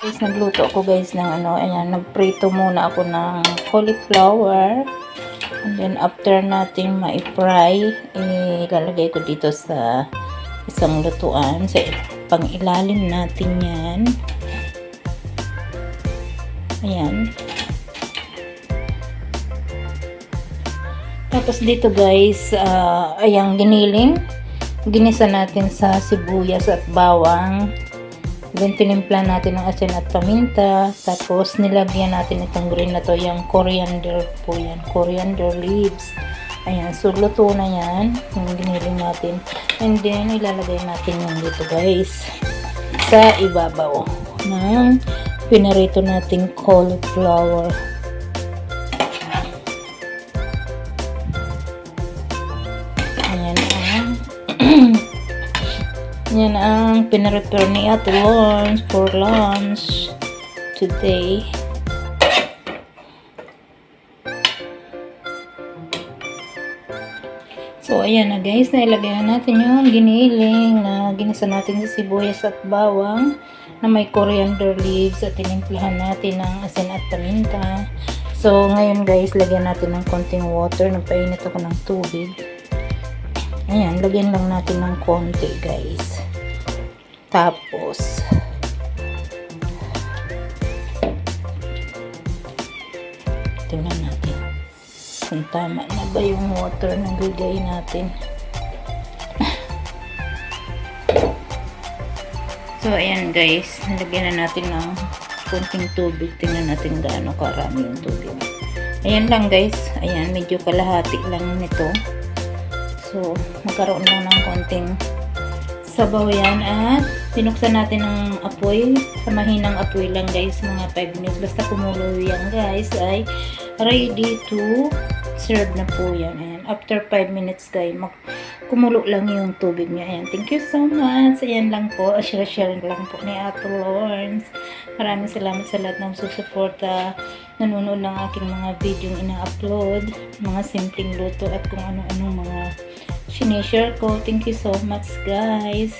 Guys, nagluto ako guys ng ayan, nagprito muna ako ng cauliflower. And then after natin ma-fry, ilalagay ko dito sa isang lutuan. Sa pang-ilalim natin yan. Ayan. Tapos dito guys, ayan, giniling. Ginisa natin sa sibuyas at bawang. Then, tinimpla natin ng asin at paminta. Tapos, nilagyan natin itong green na to. Yung coriander po yan. Coriander leaves. Ayan. So, luto na yan. Yung giniling natin. And then, ilalagay natin yung dito guys. Sa ibabaw ng pinarito nating cauliflower. Ayan. Yan ang pinarepair ni Ate Lawrence for lunch today. So, ayan na guys. Nailagay na natin yung giniling na ginisa natin sa sibuyas at bawang na may coriander leaves at tinimplahan natin ng asin at paminta. So, ngayon guys, lagyan natin ng konting water. Nagpainit ako ng tubig. Ayan, lagyan lang natin ng konti guys. Tapos, tingnan natin kung tama na ba yung water na bigay natin. So, ayan guys, nalagyan na natin ng konting tubig. Tingnan natin gaano karami yung tubig. Ayan lang guys, ayan, medyo kalahati lang nito. So, magkaroon lang ng konting sabaw yan at pinuksan natin ng apoy. Sa mahinang apoy lang guys, mga 5 minutes. Basta kumulo yan guys, ay ready to serve na po yan. Ayan. After 5 minutes guys, kumulo lang yung tubig niya. Ayan. Thank you so much. Ayan lang po. Share lang po ni Ate Lawrence. Maraming salamat sa lahat ng susuporta. Nanonood ng aking mga video ina-upload. Mga simpleng luto at kung ano-anong mga sinishare ko. Thank you so much guys.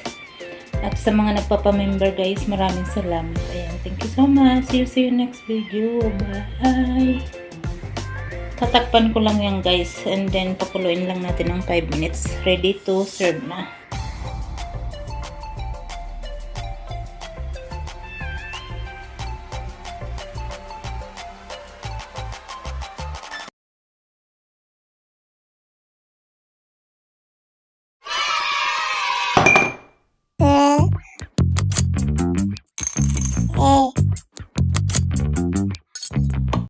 At sa mga nagpapamember guys, maraming salamat. Ayan, thank you so much. See you next video. Bye. Tatakpan ko lang yan guys. And then pakuluin lang natin ng 5 minutes. Ready to serve na.